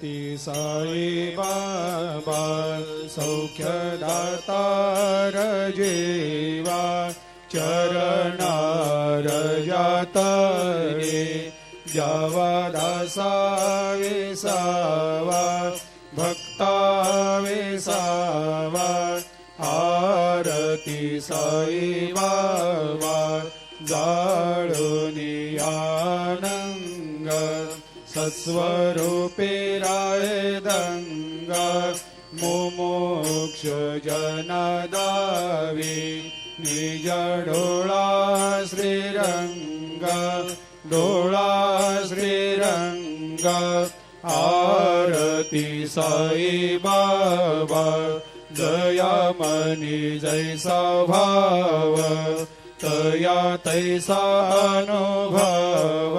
ती साई बाबा सौख्यदातार जीवा चरणार जातरे जावा दासा विसावा भक्ता विसावा आरती साई बाबा जाळुनी आनंग सत्स्वरूपे राय दंग मुमुक्ष जनदावी निज डोळा श्रीरंग डोळा श्रीरंग आरती साई बाबा जयामनी जैसा भाव तया तैसा अनुभव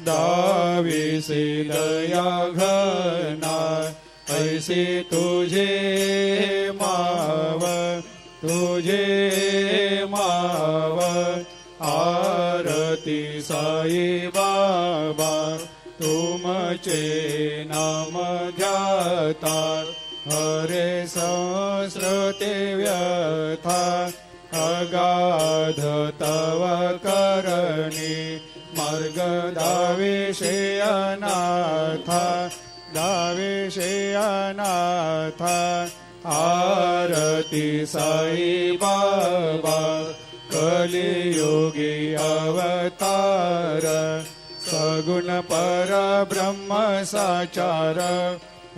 दाविसे दया घना ऐसे तुझे माव आरती साई बाबा तुमचे नाम ध्याता हरे संस्कृते व्यथा अगाध तव करणी मार्ग दाविषे अनाथ आरती साई बाबा कलियुगी अवतार सगुण परब्रह्म साचार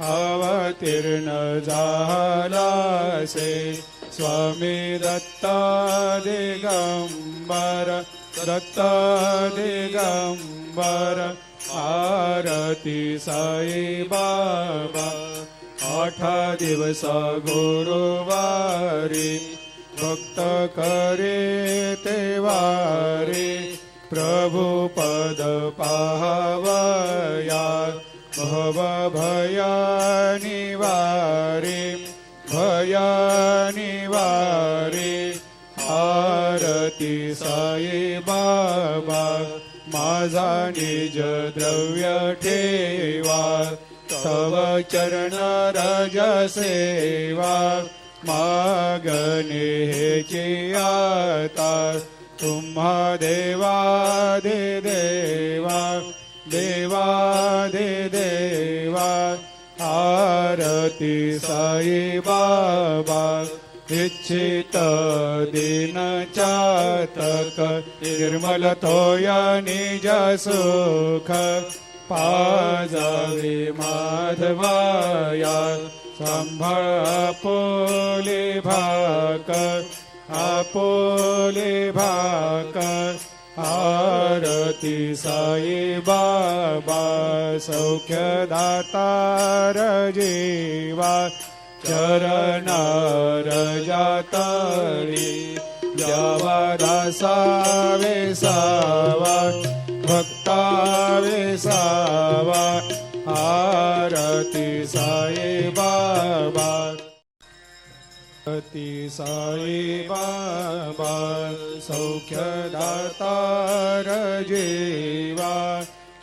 अवतीर्ण झालासे स्वामी दत्त दिगंबर आरती साई बाबा 8 दिवस गुरुवारी भक्त करे तेवारी प्रभु पद पाहवया भव भया निवारी आरती साई बाबा माझा निज द्रव्य ठेवा तव चरण रज सेवा मागणे हेची आता तुम्हा देवा आरती साई बाबा इच्छित दिन चातक निर्मल तोया निज सुख पाजावे माधवाया सांभाळ आपोले भाकर आरती साई बाबा सौख्यदातार जीवा चरणार जातरी जावा दासा विसावा भक्ता विसावा आरती साई बाबा ती साई बाबा सौख्यदातार जीवा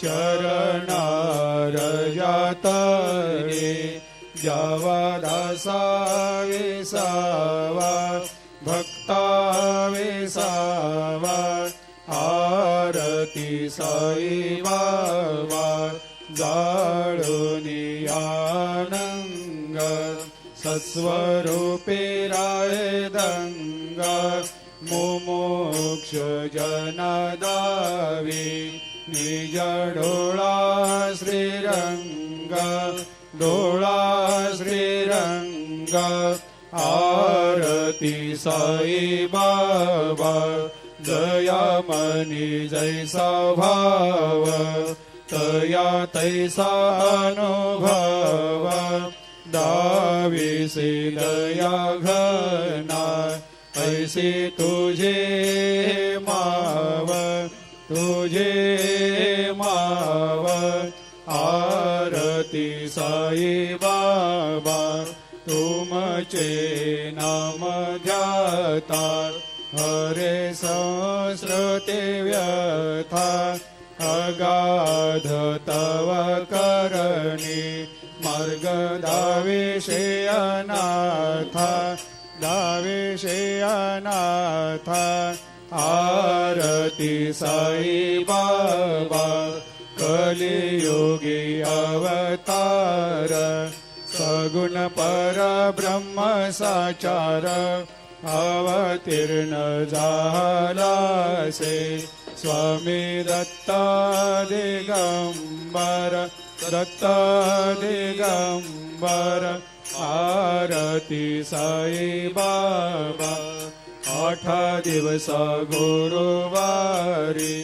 चरणार जातरे जावा दासा विसावा भक्ता विसावा आरती साई बाबा जाळुनी आनंग सत्स्वरूपे राय दंग मुमुक्ष जनदावी निज डोळा श्रीरंग डोळा श्रीरंग आरती साई बाबा जयामनी जैसा भाव तया तैसा अनुभव दाविसे दया घना ऐसे तुझे माव आरती साई बाबा तुमचे नाम ध्याता हरे संस्कृते व्यथा अगाध तव करणी मार्ग दाविषे अनाथा दाविषे अनाथा आरती साई बाबा कलियुगी अवतार सगुण परब्रह्म साचार अवतीर्ण झालासे स्वामी दत्त दिगंबर दत्त दिगंबर आरती साई बाबा 8 दिवस गुरुवारी